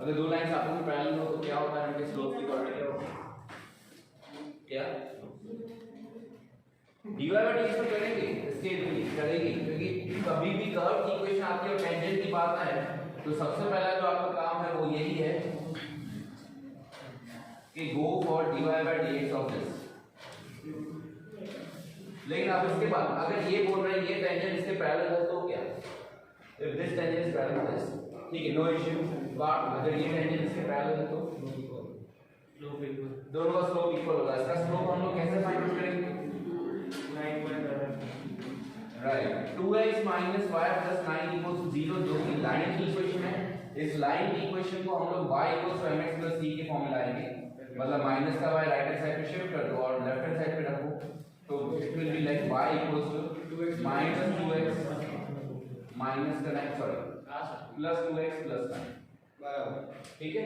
अगर दो लाइंस आपस में पैरेलल हो तो क्या होता है, उनके स्लोप की क्वाड्रेटिक क्या होगा, क्या dy by dx तो करेंगे, स्ट्रेटली करेंगे, क्योंकि कभी भी कर्व की इक्वेशन आती है और टेंजेंट की बात आए तो सबसे पहला जो आपका काम है वो यही है कि go for dy by dx of this. लेकिन अब इसके बाद अगर ये बोल रहे हैं ये टेंजेंट इसके पैरेलल है तो क्या, if this tangent is parallel to this, ठीक है, नो इश्यू। बट अगर ये टेंजेंट इसके पैरेलल है तो दोनों का स्लोप इक्वल होगा। इसका स्लोप हम लोग कैसे फाइंड आउट करेंगे, राइट, 2x - y + 9 = 0 जो कि लाइन की इक्वेशन है। इस लाइन की इक्वेशन को हम लोग y = mx + c के फॉर्म में लाएंगे, मतलब माइनस का y राइट हैंड साइड पे शिफ्ट कर दो और लेफ्ट हैंड साइड पे रखो, तो it will be like y = -2x minus का नेक्स्ट सॉरी प्लस 2x + 9 बराबर, ठीक है।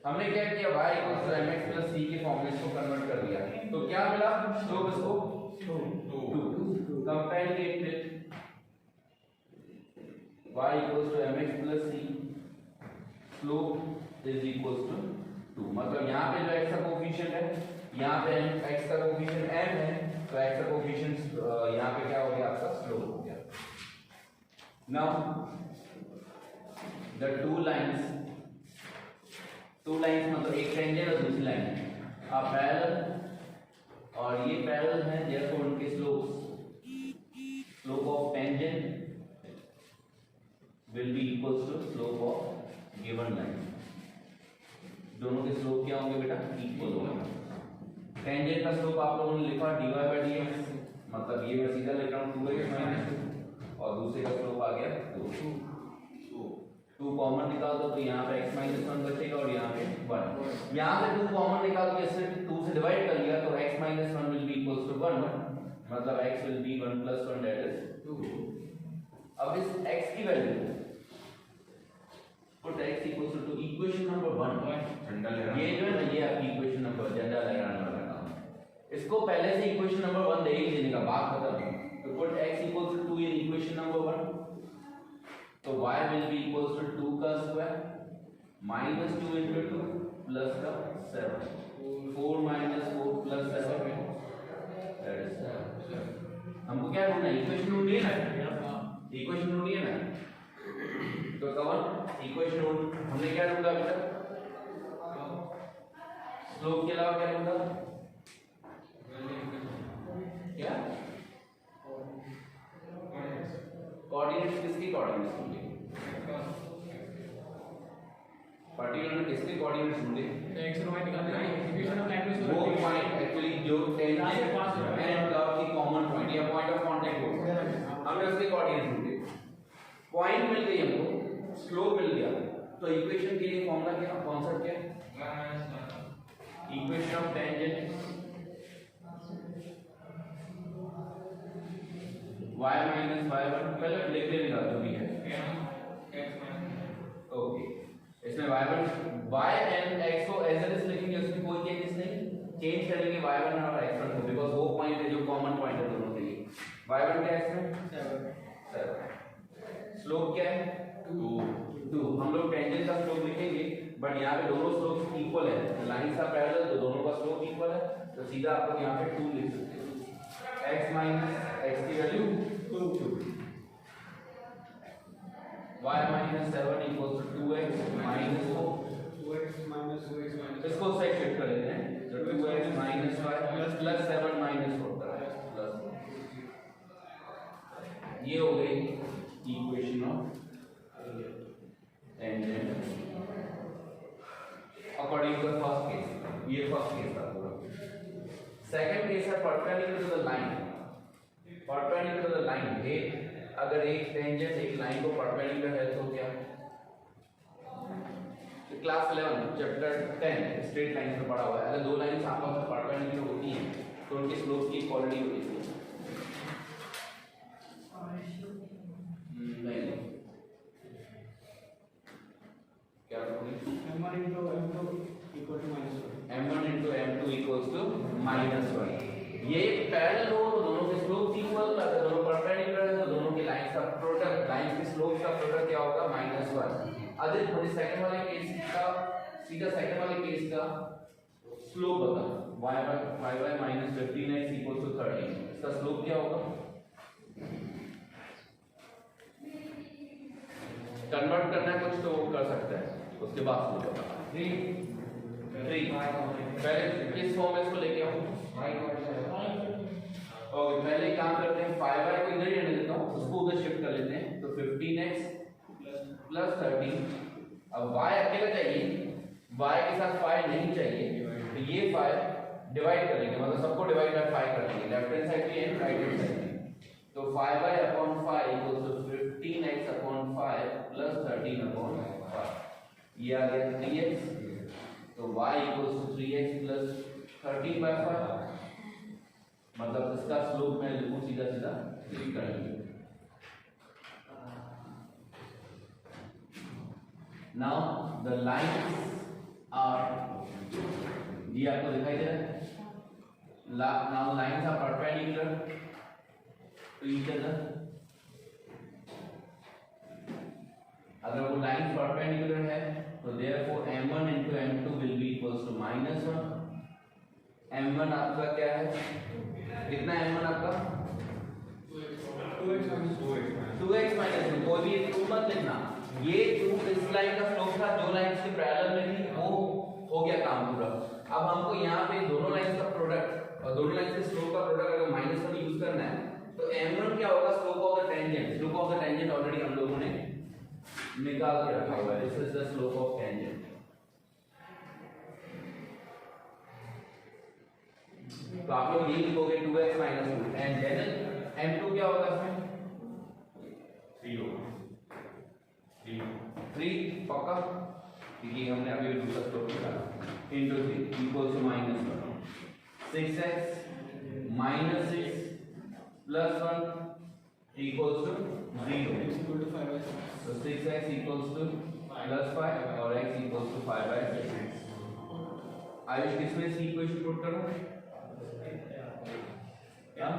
हमने क्या किया, y = mx + c के फॉर्म में इसको कन्वर्ट कर दिया, तो क्या मिला स्लोप इसको 2। Compare it with y = mx + c slope is equal to 2, मतलब यहाँ पे जो x का कोएफिशिएंट है, यहाँ पे x का कोएफिशिएंट m है, तो x का कोएफिशिएंट यहाँ पे क्या हो गया, आपका स्लोप हो गया। नाउ द टू लाइंस मतलब एक टेंजेंट और दूसरी लाइन आर पैरेलल, और ये पैरेलल है, देयरफॉर उनके slope of tangent will be equals to slope of given line. दोनों के स्लोप क्या होंगे बेटा, इक्वल होंगे। टेंजेंट का स्लोप आप लोगों ने लिखा dy by dx, मतलब ये मैं सीधा लिख रहा हूँ 2x - और दूसरे का स्लोप आ गया 2 कॉमन निकाल दो तो यहाँ पे x - 1 बचेगा और यहाँ पे 1। यहाँ से 2 कॉमन निकाल के इससे 2 से डिवाइड कर लिया तो x - 1 will be equals to 1, मतलब x will be 1 + 1 that is 2। अब इस x की value put x equals to equation number 1, ये जो है ना ये आपकी इक्वेशन नंबर झंडा लगाने वाला काम, इसको पहले से इक्वेशन नंबर 1 दे ही देने का, बात खत्म। तो put x equals to 2 in equation number 1, तो y will be equals to 2 का स्क्वायर minus 2 into 2 plus का 7, 4 minus 4 plus 7 that is 7। हमको क्या ढूंढना है, इक्वेशन ढूंढनी है ना, इक्वेशन ढूंढनी है ना, तो कवन इक्वेशन हमने क्या ढूंढा अभी तक, स्लोप के अलावा क्या ढूंढा, क्या कोऑर्डिनेट्स, किसकी कोऑर्डिनेट्स होंगे, पर्टिकुलर में किसके कोऑर्डिनेट्स होंगे, x और y निकालने हैं, इक्वेशन ऑफ लाइन में वो पॉइंट एक्चुअली जो टेंजेंट एंड कर्व की कॉमन पॉइंट या पॉइंट ऑफ कांटेक्ट होगा, हमने उसके कोऑर्डिनेट्स ढूंढे, पॉइंट मिल गई हमको, स्लोप मिल गया, तो इक्वेशन के लिए फॉर्मूला क्या, कॉन्सेप्ट क्या, equation of tangent y - y1, पहले लिख लेगा जो भी है, ओके, इसमें y1 y एंड x को एज इट इज लिखेंगे, उसमें कोई चेंजेस नहीं, चेंज करेंगे y1 और x1 को, बिकॉज़ वो पॉइंट है जो कॉमन पॉइंट है दोनों के लिए। y1 क्या है इसमें 7, स्लोप क्या है 2, हम लोग टेंजेंट का स्लोप लिखेंगे, बट यहाँ पे दोनों स्लोप इक्वल है, लाइंस का पैरेलल तो दोनों का स्लोप इक्वल है, तो सीधा आप लोग यहाँ पे 2 लिख सकते हो, x minus x की value 2, y minus 7 equals to 2x minus 4, 2x minus 2x minus, इसको सेट शिफ्ट कर लेते हैं, तो 2x minus 5 plus 7 minus 4 plus, ये हो गई equation of tangent according to the first case, ये फर्स्ट केस था पूरा। सेकंड केस है perpendicular to the line, perpendicular to the line, अगर एक टेंजेंट एक लाइन को परपेंडिकुलर है तो क्या, क्लास 11 चैप्टर 10 स्ट्रेट लाइन में पढ़ा हुआ है, अगर दो लाइंस आपस में परपेंडिकुलर होती हैं तो उनकी स्लोप की इक्वालिटी होती है, नहीं क्या होगी, m1 into m2 equal to -1, m1 into m2 equals to -1। ये पैरेलल हो तो दोनों के स्लोप इक्वल, अगर दोनों परपेंडिकुलर है तो दोनों की लाइंस का प्रोडक्ट, लाइंस की स्लोप का प्रोडक्ट क्या होगा, -1। अदर मुझे सेकंड वाले केस का सीधा सेकंड वाले केस का स्लोप बता y minus 15x equals to 13 इसका स्लोप क्या होगा कन्वर्ट करना है कुछ तो वो कर सकता है उसके बाद स्लोप बता 3 पहले किस फॉर्म में इसको लेके आऊं ओके पहले काम करते हैं 5y को इधर ही रहने देता हूं उसको उधर शिफ्ट कर लेते हैं तो 15x प्लस 13 अब y अकेला चाहिए y के साथ 5 नहीं चाहिए तो ये 5 डिवाइड करेंगे मतलब सबको डिवाइड बाय 5 कर देंगे लेफ्ट हैंड साइड भी एंड राइट हैंड साइड भी तो 5y upon 5 equals to 15x upon 5 plus 13 upon 5 ये आ गया 3x तो y equals to 3x plus 13 by 5 मतलब इसका स्लोप मैं लिखूं सीधा सीधा 3 कर लेंगे now the lines are ये आपको दिखाई दे रहा है now lines are perpendicular to each other अगर वो लाइन परपेंडिकुलर है तो therefore m1 into m2 will be equals to -1 m1 आपका क्या है कितना m1 आपका 2x minus 2 कोई भी 2 मत लिखना ये 2 इस लाइन का स्लोप था जो लाइन इसके पैरेलल में थी वो हो गया काम पूरा अब हमको यहाँ पे दोनों लाइंस का प्रोडक्ट और दोनों लाइंस के स्लोप का प्रोडक्ट अगर -1 यूज करना है तो m1 क्या होगा slope of the tangent slope of the tangent already हम लोगों ने निकाल के रखा हुआ है this is the slope of tangent तो आप लोग ये लिखोगे 2x - 2 एंड देन m2 क्या होगा इसमें 3 पक्का क्योंकि हमने अभी दूसरा स्लोप निकाला into 3 equals to -1 6x minus 6 plus 1 equals to 0 so 6x equals to plus 5 और x equals to 5 by 6 Ayush किसमें इसकी इक्वेशन पुट करो क्या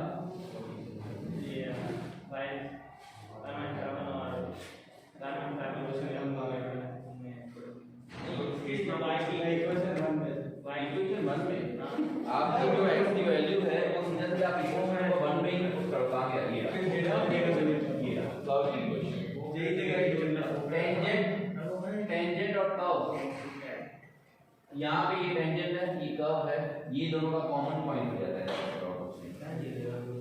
इक्वेशन 1 में आपकी जो x की वैल्यू है वो सीधा सीधा आप इक्वेशन नंबर 1 में ही पुट करो कहां गया ये कर्व की इक्वेशन टेंजेंट और कर्व यहाँ पे ये टेंजेंट है ये कर्व है ये दोनों का कॉमन पॉइंट हो जाता है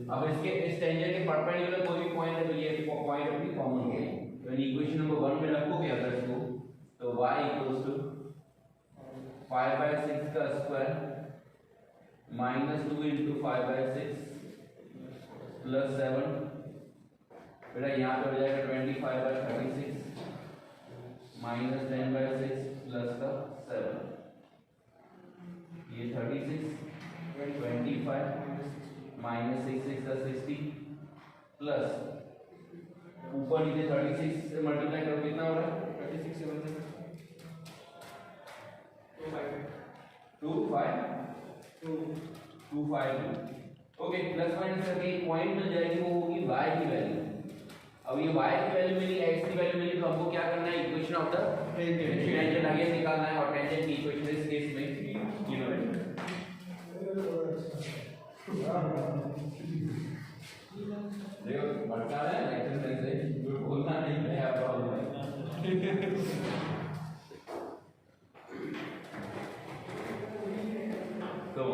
अब इसके इस टेंजेंट के परपेंडिकुलर कोई भी पॉइंट है तो ये पॉइंट अपनी कॉमन हो गई तो इक्वेशन नंबर 1 में रखोगे अगर इसको तो y equals to 5 by 6 का स्क्वायर -2 into 5 by 6 plus 7 बेटा यहाँ पे हो जाएगा 25 by 36 -10 by 6 plus का 7 ये 36 25 -6 6 का 60 प्लस ऊपर नीचे 36 से मल्टीप्लाई करो कितना हो रहा है 36 से 252 ओके प्लस माइनस करके एक पॉइंट मिल जाएगी वो होगी y की वैल्यू अब ये y की वैल्यू मिली x की वैल्यू मिली तो हमको क्या करना है इक्वेशन ऑफ द टेंजेंट आगे निकालना है और टेंजेंट की इक्वेशन इस केस में गिवन देखो बढ़ता है लेक्चर से बोलना नहीं है आप तो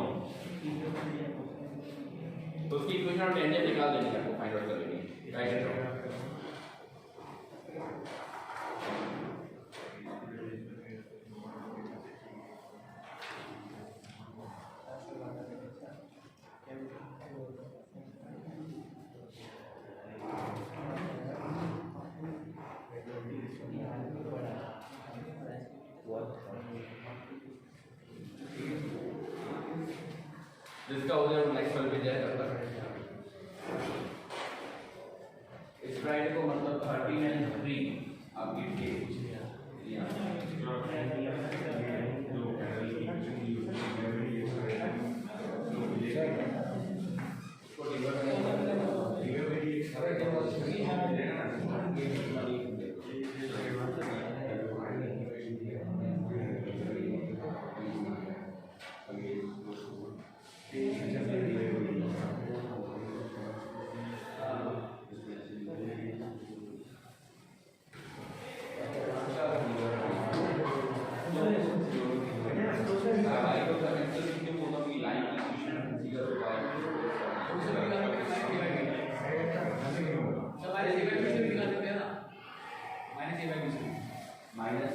उसकी इक्वेशन और टेंजेंट निकाल देंगे आपको फाइंड आउट कर लेंगे राइट जिसका हो जाए नेक्स्ट वाले पे जाएगा स्प्राइट को मतलब 13 and 3 आपकी टेस्ट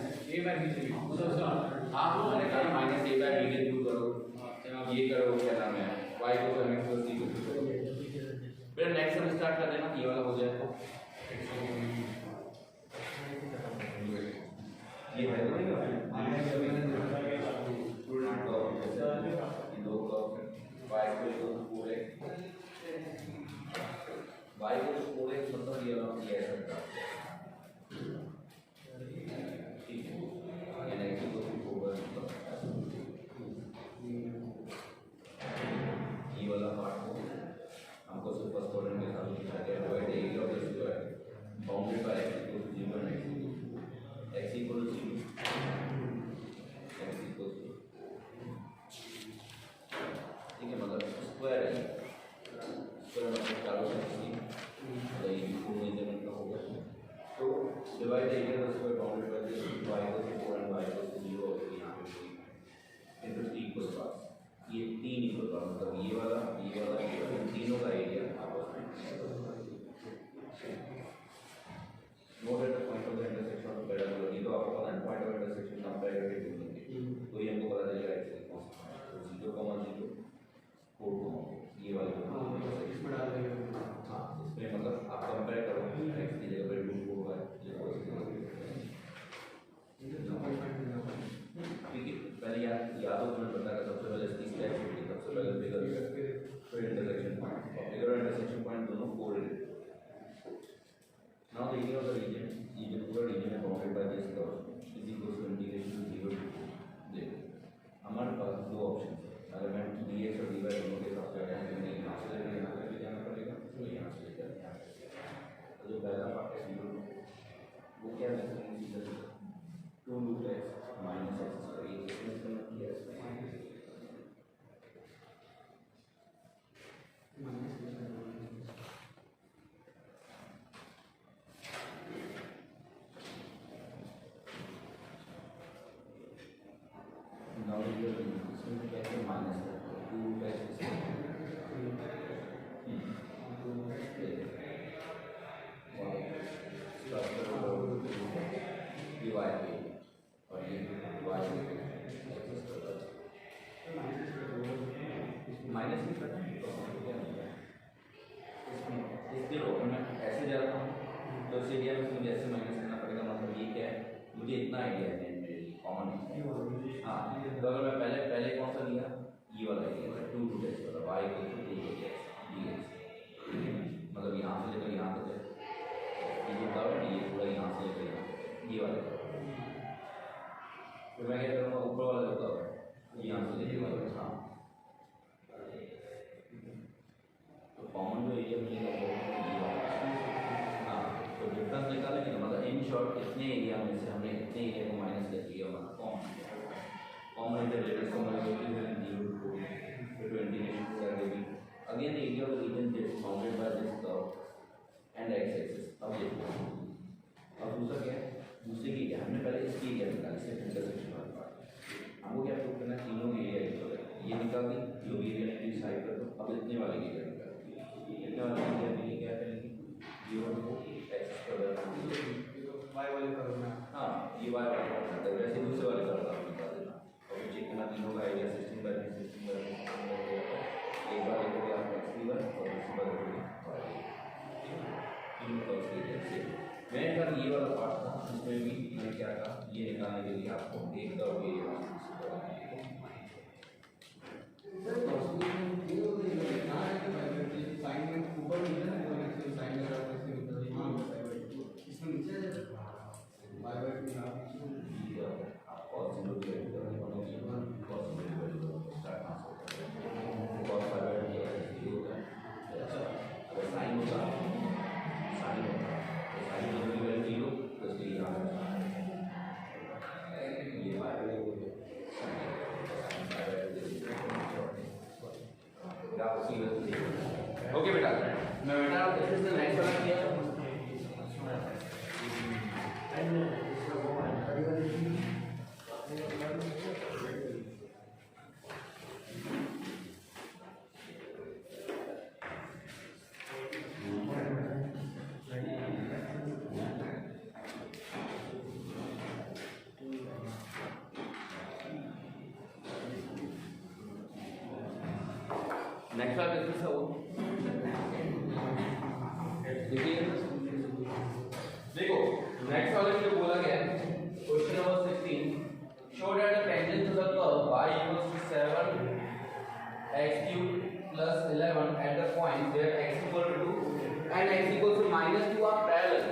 A by B से भी मतलब उसका हाँ मैंने कहा माइनस ए बाय बी के थ्रू करो, ये करो, क्या नाम है, y को mx प्लस c को थ्रू करो। फिर नेक्स्ट हम स्टार्ट कर देना, ये वाला हो जाए तो ये है तो दो कर्व y को पूरे मतलब ये वाला ये ऐसा था, ठीक है, ये नेगेटिव को ओवर ये वाला पार्ट को हमको सिर्फ फर्स्ट ऑर्डर के साथ लिखा गया है, divide area of the square bounded by x equal to 0 and x equal to 0 x equal to, ठीक है, मतलब स्क्वायर है, स्क्वायर मतलब चारों से मतलब ये पूर्ण इंटरवल का होगा, तो divide area of the square bounded by this y equal to 4 and y equal to 0 और यहाँ पे इनटू t इक्वल टू ये तीन इक्वल टू मतलब ये वाला इन तीनों का एरिया आपस में note at the point of the intersection of parabola, ये तो आपको पता है पॉइंट ऑफ इंटरसेक्शन कंपेयर करके ढूंढेंगे, तो ये हमको पता चलेगा एक्स कौन सा है, तो 0,0 4 ये वाला इसमें डाल देंगे। हाँ इसमें मतलब आप कंपेयर करो x की जगह पर 2 4 ठीक है, पहले याद हो तुम्हें पता है सबसे पहले इसकी स्टेप होगी, सबसे पहले फिगर इंटरसेक्शन पॉइंट और फिगर इंटरसेक्शन पॉइंट दोनों correlated. Now the area of the region पूरा रीजन है bounded by this curve is equal to integration 0 to देखो हमारे पास दो ऑप्शन है, अगर मैं dx और dy दोनों के साथ जाता हूं तो मुझे यहाँ से लेकर यहाँ तक भी जाना पड़ेगा, तो यहाँ से लेकर यहाँ तक, तो जो पहला पार्ट है 0 वो क्या लिख सकते हैं सीधा 2 root x minus x square, ये किसने करना किया है नाउ इसमें कैसे माइनस है 2 रूट x माइनस नहीं करना इसके ऊपर मैं ऐसे जा रहा हूँ तो इस एरिया में मुझे ऐसे माइनस करना पड़ेगा, मतलब ये क्या है मुझे इतना आइडिया है मेरे लिए कॉमन है। हाँ तो अगर मैं पहले कौन सा लिया ये वाला लिया 2 रूट x वाला y equal to 2 root x dx, मतलब यहाँ से लेकर यहाँ तक है ये जो कर्व है ये पूरा यहाँ से लेकर यहाँ ये वाला फिर मैं क्या करूँगा ऊपर वाला जो कर्व है यहाँ से लेकर वाला, हाँ तो कॉमन जो एरिया मिलेगा वो ये वाला, हाँ तो डिफरेंस निकालेंगे ना, मतलब इन शॉर्ट इतने एरिया में से हमने इतने एरिया को माइनस कर दिया, मतलब common integrated so minus 0 to integration कर देगी again area of the region that bounded by this curve and x axis. अब देखो अब दूसरा क्या है, दूसरे की एरिया हमने पहले इसकी एरिया निकाली सिर्फ इंटरसेक्शन वाला पार्ट, हमको क्या प्रूव करना है तीनों की एरिया इक्वल है, ये निकाल दी जो भी एरिया की साइड कर दो, अब इतने वाले की एरिया निकाल दी, इतने वाले की एरिया में क्या करेंगे 0 टू x स्क्वायर y वाले कर्व में हाँ ये y वाले कर्व में तो वैसे दूसरे वाले कर्व का निकाल देना और फिर चेक करना तीनों का एरिया 16 बाय 16 बाय एक बार देखोगे आप x और दूसरी बार देखोगे तीनों का उसके एरिया से मैंने कहा ये वाला पार्ट था इसमें भी मैंने क्या कहा ये निकालने के लिए आपको एक कर्व के एरिया ओके बेटा मैं बेटा दिस इज द नेक्स्ट वाला किया नेक्स्ट वाला किसके से हो देखिए देखो नेक्स्ट वाले में जो बोला गया है question number 16 show that the tangent to the curve y equals to 7x cubed plus 11 at the point where x equal to 2 and x equals to minus 2 are parallel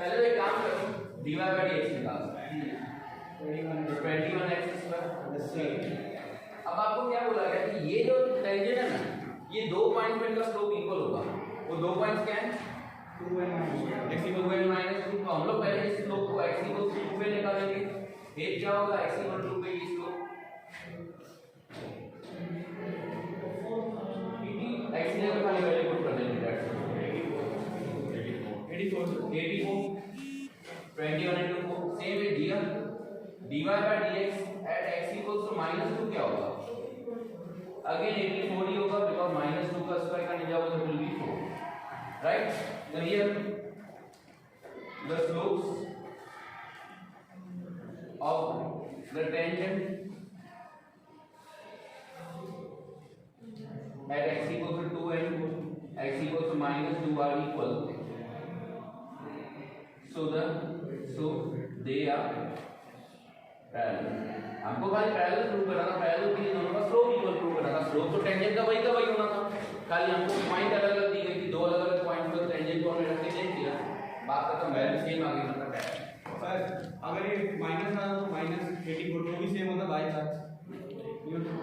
पहले एक काम करो dy by dx निकालो 21x square अब आपको क्या बोला गया कि ये जो टेंजेंट है ना ये दो पॉइंट पे इनका स्लोप इक्वल होगा वो दो पॉइंट्स क्या हैं 2 n -2 तो हम लोग पहले इस स्लोप को x इक्वल टू 2 पे निकालेंगे एक क्या होगा x इक्वल टू 2 पे ये स्लोप x ने खाली वैल्यू पुट कर देंगे 84 21 into 4 सेम है दिया dy by dx at x equals to -2 क्या होगा अगेन 84 ही होगा बिकॉज़ -2 का स्क्वायर करने जाओगे तो will be 4 right so here the slopes of the tangent at x equals to 2 and x equals to -2 are equal so they are parallel हमको खाली parallel prove करना था पैरेलल के लिए दोनों का स्लोप इक्वल प्रूव करना था स्लोप तो टेंजेंट का वही होना था खाली हमको पॉइंट अलग अलग दी गई थी दो अलग अलग पॉइंट पर टेंजेंट को हमने रख के चेंज किया बात खत्म वैल्यू सेम आ गई मतलब सर अगर ये माइनस था तो -84 तो भी सेम होता बाय चांस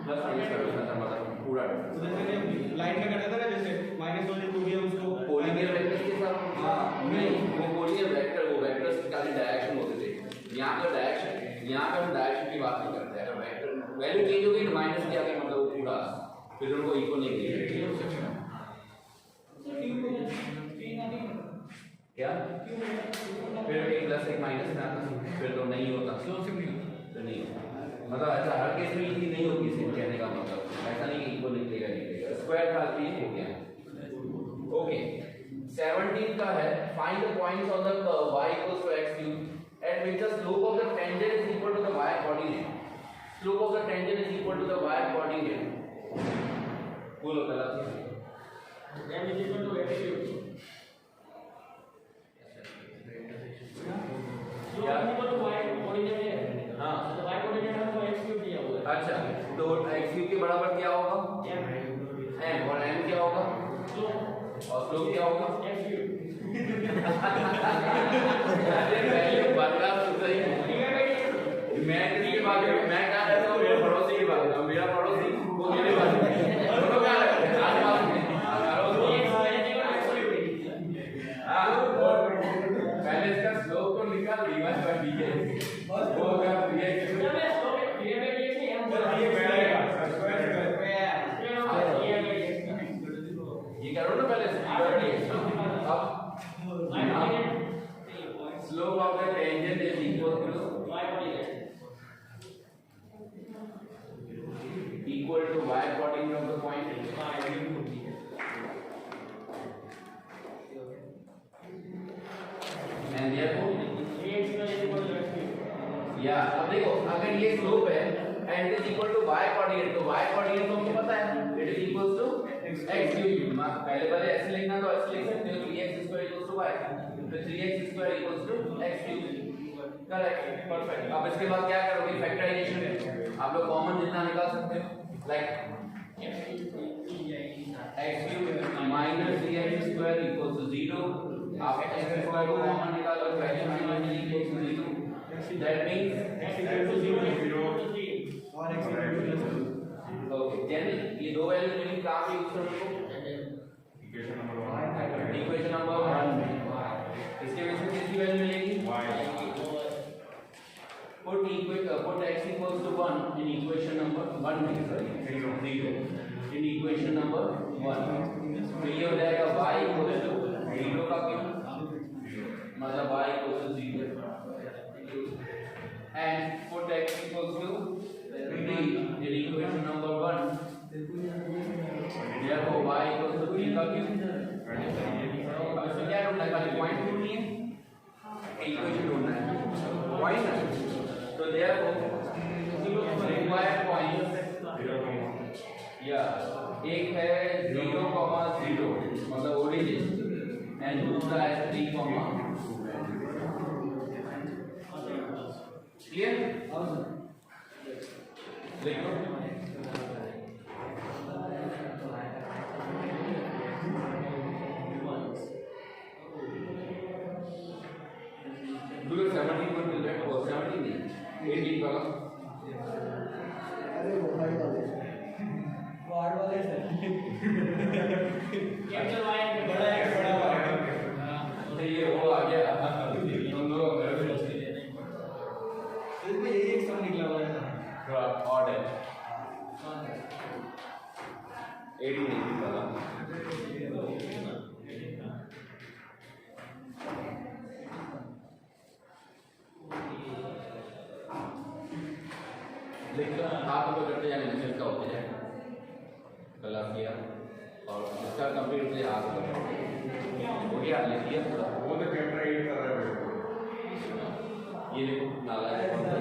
प्लस माइनस का मतलब पूरा तो जैसे लाइन में करता था ना जैसे -2 तो भी हम उसको पोलिनियर वेक्टर के साथ हां नहीं वो पोलिनियर वेक्टर वो वेक्टर्स का डायरेक्शन होते थे यहां पर डायरेक्शन यहां पे हम डायरेक्शन की बात नहीं करते अगर वेक्टर वैल्यू चेंज हो गई तो माइनस के आगे मतलब वो पूरा फिर उनको इक्वल नहीं किया क्या फिर एक प्लस एक माइनस में आता फिर तो नहीं होता तो नहीं मतलब ऐसा हर केस में ये नहीं होती इसे कहने का मतलब ऐसा नहीं कि इक्वल निकलेगा स्क्वायर का भी हो गया ओके 17 का है find the points on the curve y equals to x cube at which the slope of the tangent is equal to the y coordinate slope of the tangent is equal to the y coordinate बोलो पहला चीज m is equal to x cube क्या equal to y coordinate है हां तो y coordinate है तो x cube दिया हुआ है अच्छा तो x cube के बराबर क्या होगा m और m क्या होगा और स्लोप क्या होगा x cube अरे वैल्यू बदला तो सही मैं किसके बात में मैं कहां रहता हूं मेरे पड़ोसी की बात में मेरा पड़ोसी वो मेरे बात में दोनों कहां रहते हैं आसपास में हां पहले इसका स्लोप को निकाल dy by dx वो होगा dx ये करो ना पहले dy by dx अब slope of the tangent is equal to y coordinate of the point and therefore या अब देखो अगर ये स्लोप है and it is equal to y coordinate तो y coordinate तो हमको पता है it is equal to x cube पहले ऐसे लिखना तो ऐसे लिख सकते हो 3x square equals to y तो 3x square equals to x cube correct perfect अब इसके बाद क्या करोगे फैक्टराइजेशन आप लोग कॉमन जितना निकाल सकते हो like x cube minus 3x square equals to 0 आप x square को कॉमन निकालो तो x minus 3 equals to 0 that means x equal to 0 और x equal to ओके यानी ये दो वैल्यू मिली कहां पे यूज करोगे इक्वेशन नंबर 1 इसके वजह से कितनी वैल्यू मिलेगी put x equals to 1 in equation number 1 में सॉरी 0 in equation number 1 तो ये हो जाएगा y equals to 0 का क्या मतलब y equals to 0 and put x equals to 3 in equation number 1 therefore y equals to 3 का क्यूब अब इसमें क्या ढूंढना है खाली पॉइंट ढूंढनी है इक्वेशन ढूंढना है पॉइंट तो therefore required point yeah एक है 0,0 मतलब ओरिजिन एंड दूसरा है 3,2। क्लियर? लिखो दूसरा 17 को मिल रहा है, वो 17 नहीं 18 वाला। अरे वो भाई वाले वार्ड वाले कैप्चर वायर बड़ा है बड़ा वायर। तो ये वो आ गया तुम लोग घर पे इसमें यही एक सम निकला हुआ है थोड़ा ऑड है 18 नहीं वाला। लेकिन हाथ ऊपर करते जाने से इसका होते जाए कला किया और इसका कंप्लीट होते हाथ ऊपर हो गया। लिखिए थोड़ा वो तो कैमरा एडिट कर रहा है ये देखो नाला है सर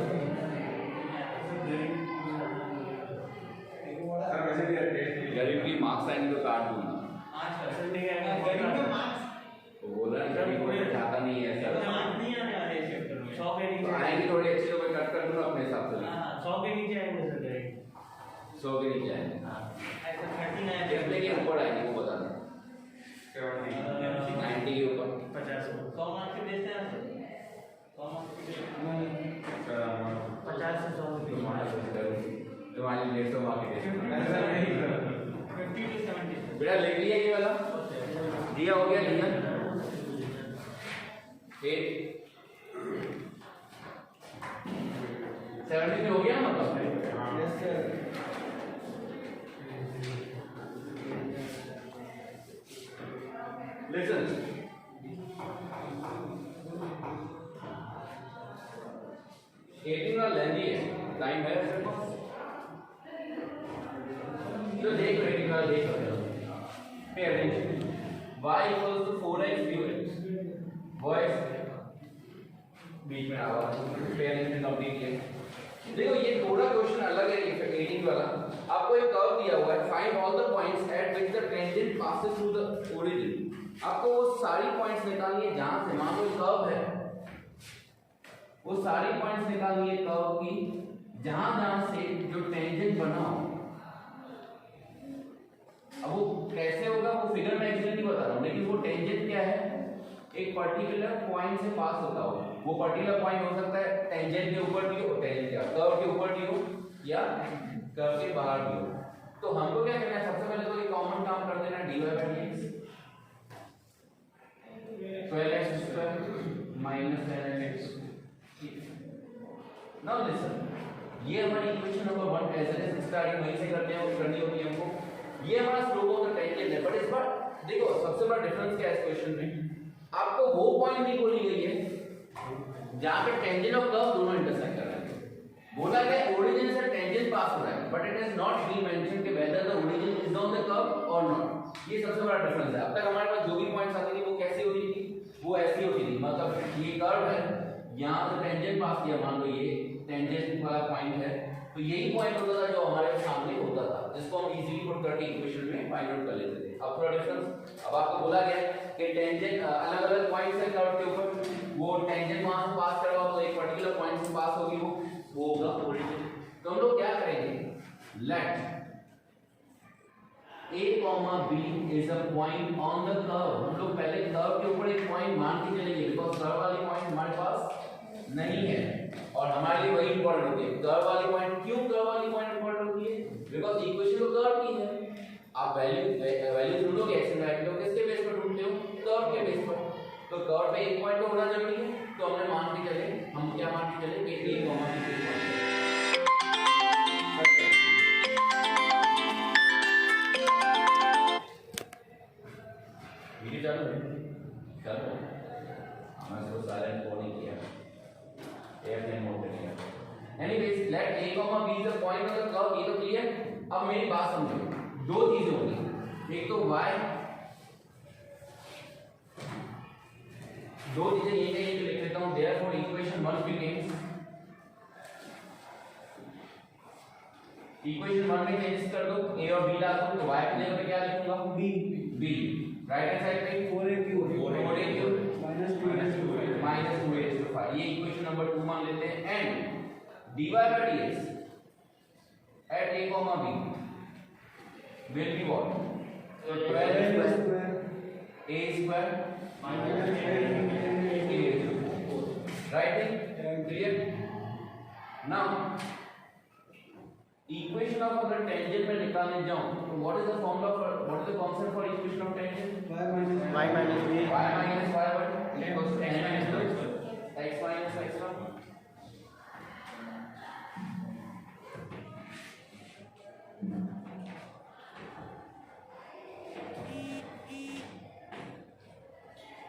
वैसे भी टेस्ट गरीब की मार्क्स आएंगे तो काट दूंगा। आज सर नहीं आएगा गरीब का मार्क्स तो बोल रहे हैं गरीब को चाहता नहीं है सर मार्क्स नहीं आने वाले इस चैप्टर में 100 के तो नीचे आएंगे थोड़ी अच्छी तो मैं कट कर दूंगा अपने हिसाब से। हां 100 के नीचे आएंगे सर डायरेक्ट 100 के नीचे आएंगे हां ऐसा 39 कितने के ऊपर आएंगे वो बता दें। 90 के ऊपर 50 100 मार्क्स के देते हैं सर 100 मार्क्स के 50 से 100 तुम्हारे 150 मार्क्स ऐसा नहीं सर 50 to 70 बेटा लिख लिया ये वाला दिया हो गया लिया 70 में हो गया मतलब। यस सर लिसन 18 वाला लेंदी है टाइम है तो देख लो 18 वाला देख लो pay attention y equals to 4x qx boys बीच में आवा पे अटेंशन कंप्लीट किया। देखो ये थोड़ा क्वेश्चन अलग है 18 वाला। आपको एक कर्व दिया हुआ है find all the points at which the tangent passes through the origin. आपको वो सारी पॉइंट्स निकालनी है जहां से मान लो कर्व है वो सारी पॉइंट्स निकालनी है कर्व की जहां जहां से जो टेंजेंट बना हो। अब वो कैसे होगा वो फिगर में एक्चुअली नहीं बता रहा हूं लेकिन वो टेंजेंट क्या है एक पर्टिकुलर पॉइंट से पास होता हो। वो पर्टिकुलर पॉइंट हो सकता है टेंजेंट के ऊपर भी हो टेंजेंट क्या कर्व के ऊपर भी हो या कर्व के बाहर भी हो। तो हमको क्या करना है सबसे पहले तो एक कॉमन काम कर देना dy by dx 12x square minus 10x। Now listen ये हमारी equation number 1 as an starting वहीं से करते हैं और करनी होती है हमको। ये हमारा स्लोप ऑफ द टेंजेंट है बट इस बार देखो सबसे बड़ा डिफरेंस क्या है इस क्वेश्चन में आपको वो पॉइंट नहीं बोली गई है जहां पे टेंजेंट और कर्व दोनों इंटरसेक्ट कर रहे हैं। बोला गया ओरिजिन से टेंजेंट पास हो रहा है but it is not been mentioned कि whether the origin is on the curve और नॉट। ये सबसे बड़ा डिफरेंस है। अब तक हमारे पास जो भी पॉइंट्स आते थे वो कैसी होती थी वो ऐसी होती थी मतलब ये कर्व है यहां से टेंजेंट पास किया मान लो ये टेंजेंट वाला पॉइंट है तो यही पॉइंट होता था जो हमारे सामने होता था जिसको हम इजीली पुट करके इक्वेशन में फाइंड आउट कर लेते थे। अब थोड़ा डिफरेंस अब आपको बोला गया कि टेंजेंट अलग अलग पॉइंट्स है कर्व के ऊपर वो टेंजेंट वहां से पास कर रहा हो तो एक पर्टिकुलर पॉइंट से पास होगी वो होगा ओरिजिन। तो हम लोग क्या करेंगे late a b is a point on the curve। हम लोग पहले कर्व के ऊपर एक पॉइंट मान के चलेंगे बिकॉज़ कर्व वाली पॉइंट हमारे पास नहीं है और हमारे लिए वही इंपॉर्टेंट होती है। कर्व वाली पॉइंट क्यों कर्व वाली पॉइंट इंपॉर्टेंट होती है बिकॉज़ इक्वेशन तो कर्व की है। आप वैल्यू ढूंढोगे एक्स एंड वाई को किसके बेस पर ढूंढते हो कर्व के बेस पर। तो कर्व पे एक पॉइंट तो होना जरूरी है तो हमने मान के चले हम क्या मान के चले कि a b वीडियो चालू है चलो हमने इसको साइलेंट को नहीं किया एयरप्लेन मोड पे किया। Anyways let a b is the point of the curve. ये तो क्लियर। अब मेरी बात समझो दो चीजें होंगी एक तो y दो चीजें ये कहीं लिख लेता हूं देयरफॉर इक्वेशन 1 बिकम्स इक्वेशन 1 में चेंज कर दो, a और b ला दो, तो y की जगह पे क्या लिखूंगा? b। राइट हैंड साइड पे 4a³ minus 2a⁵ ये इक्वेशन नंबर 2 मान लेते हैं। And dy by dx at a comma b will be what? So 12 a square minus a. Right? Clear? Now equation of अगर tangent में निकालने जाऊं तो what is the formula for, what is the concept for equation of tangent? y minus y minus y1 equals to n minus x minus x1.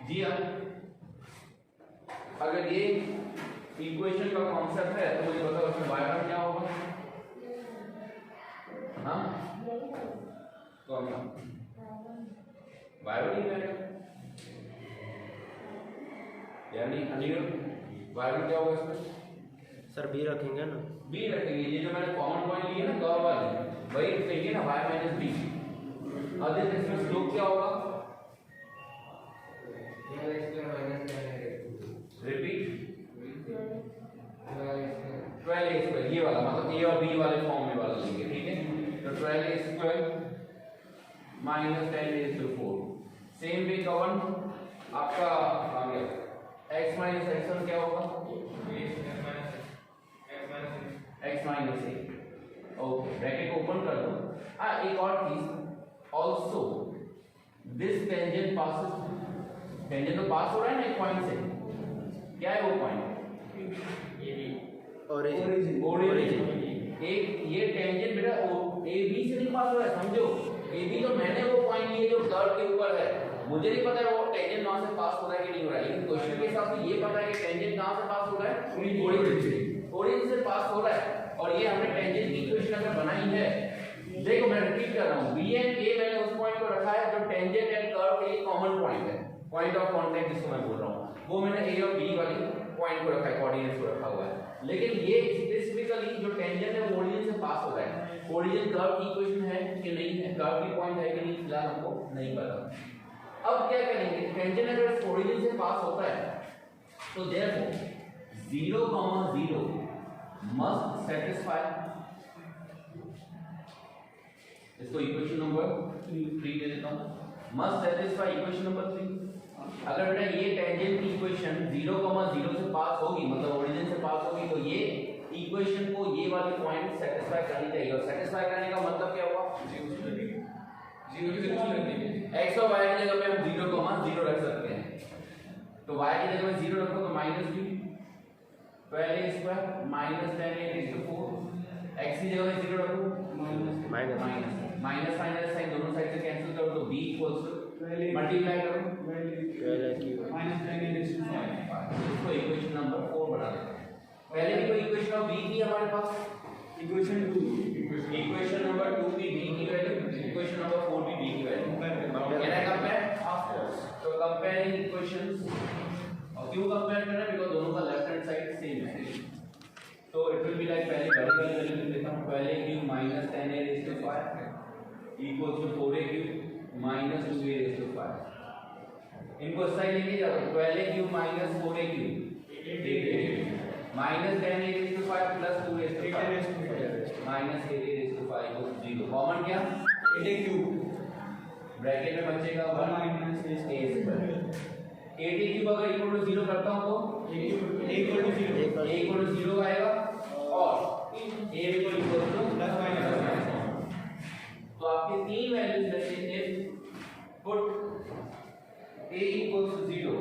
जी हाँ, अगर ये equation का concept है तो मुझे बताओ उसमें y1 क्या होगा? हाँ कौन सा y1 ही रहेगा यानी अनिल y1 क्या होगा इसमें? सर बी रखेंगे ना? b रखेंगे। ये जो मैंने कॉमन पॉइंट लिए ना कर्व वाले वही रखेंगे ना, y minus b। अब इसमें स्लोप क्या होगा? रिपीट 12a², ये वाला मतलब a और b वाले फॉर्म में वाला लेंगे, ठीक है? तो 12a² minus 10a⁴। Same way कवन आपका आ गया x minus x1 क्या होगा? x minus a। Okay, bracket open कर दो। एक और चीज also this tangent passes, tangent तो पास हो रहा है ना एक पॉइंट से, क्या है वो पॉइंट? ओरिजिन। एक ये टेंजेंट बेटा ए बी से नहीं पास हो रहा है, समझो। ए बी तो मैंने वो पॉइंट लिए जो कर्व के ऊपर है, मुझे नहीं पता है वो टेंजेंट वहां से पास हो रहा है कि नहीं हो रहा है, लेकिन क्वेश्चन के हिसाब से ये पता है कि टेंजेंट कहां से पास हो रहा है? ओरिजिन से पास हो रहा है। और ये हमने टेंजेंट की इक्वेशन अगर बनाई है, देखो मैं रिपीट कर रहा हूं, बी एंड ए मैंने उस पॉइंट को रखा है जो टेंजेंट एंड कर्व के लिए कॉमन पॉइंट है, पॉइंट ऑफ कांटेक्ट जिसको मैं बोल रहा हूं, वो मैंने ए और बी वाली पॉइंट को रखा है, कोऑर्डिनेट्स को रखा हुआ है। लेकिन ये स्पेसिफिकली जो टेंजेंट है वो ओरिजिन से पास हो रहा है। ओरिजिन कर्व की इक्वेशन है कि नहीं है, कर्व की पॉइंट है कि नहीं, फिलहाल हमको नहीं पता। अब क्या करेंगे, टेंजेंट अगर ओरिजिन से पास होता है तो देयरफॉर 0, 0 मस्ट सेटिस्फाई, इसको इक्वेशन नंबर 3 दे देता हूं, मस्ट सेटिस्फाई इक्वेशन नंबर 3। अगर बेटा ये टेंजेंट की इक्वेशन 0, 0 से पास होगी, मतलब ओरिजिन से पास होगी, तो ये इक्वेशन को ये वाली पॉइंट सेटिस्फाई करनी चाहिए। और सेटिस्फाई करने का मतलब क्या हुआ? 0 से x और y की जगह पे हम 0, 0 रख सकते हैं। तो y की जगह में 0 रखो तो -b 12a² minus 10a⁴। x की जगह में 0 रखो माइनस साइन दोनों साइड से कैंसिल करो तो b मल्टीप्लाई करो minus 10a⁵। इसको इक्वेशन नंबर 4 बना देते हैं। पहले भी कोई इक्वेशन ऑफ b थी हमारे पास, इक्वेशन 2, इक्वेशन नंबर 2 भी b की वैल्यू, इक्वेशन नंबर 4 भी b की value. Can I compare? Of course. तो कंपेयरिंग इक्वेशंस, और क्यों कंपेयर कर रहे हैं? बिकॉज़ दोनों का लेफ्ट हैंड साइड सेम है। तो इट विल बी लाइक, पहले बड़ी वाली वैल्यू लिख लेता हूं, 12a³ minus 10a⁵ equals to 4a³ minus 2a⁵। इनको साइड लेके जाओ, 12a³ minus 4a³ minus 10a⁵ plus 2a⁵ minus 8a⁵ equals 0। Common क्या? 8a³ ब्रैकेट में बचेगा 1 minus a²। 8a³ अगर इक्वल टू 0 करता हूं तो a equal to 0, a equal to 0 आएगा और a equal to plus minus। तो आपके तीन वैल्यूज रखते हैं, put a equals to 0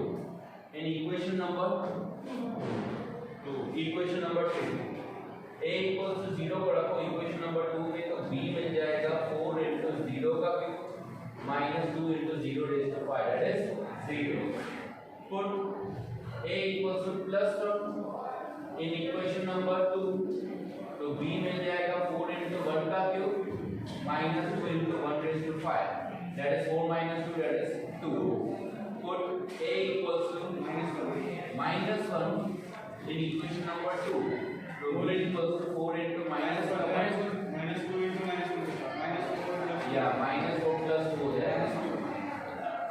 in equation number 2, equation number 2 a equals to 0 को रखो इक्वेशन नंबर 2 में, तो b मिल जाएगा 4 into 0 का cube minus 2 into 0 raised to 5, that is 0। put a equals to plus term in equation number 2, तो b मिल जाएगा 4 into 1 का cube minus 2 into 1 raised to 5, that is 4 minus 2, that is 2। put a equals to minus 1 in equation number 2, so b equals to 4 into minus 1 minus 2 या -4 + 2 हो जाएगा।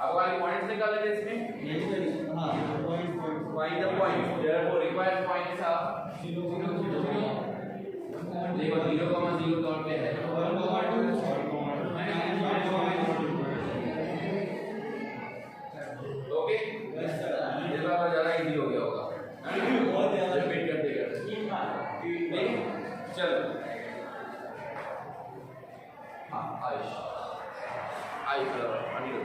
अब वाले points निकाल लेते इसमें। ये भी करिए हाँ point Find the points. Therefore, required points are 0 0 0 देखो 0,0 कौन पे है? 1,2 ओके? ये तो आपका ज़्यादा इजी हो गया होगा। बहुत ज़्यादा। रिपीट करते करते। ठीक है? चलो। हाँ, आयुष। आयुष, अनिल,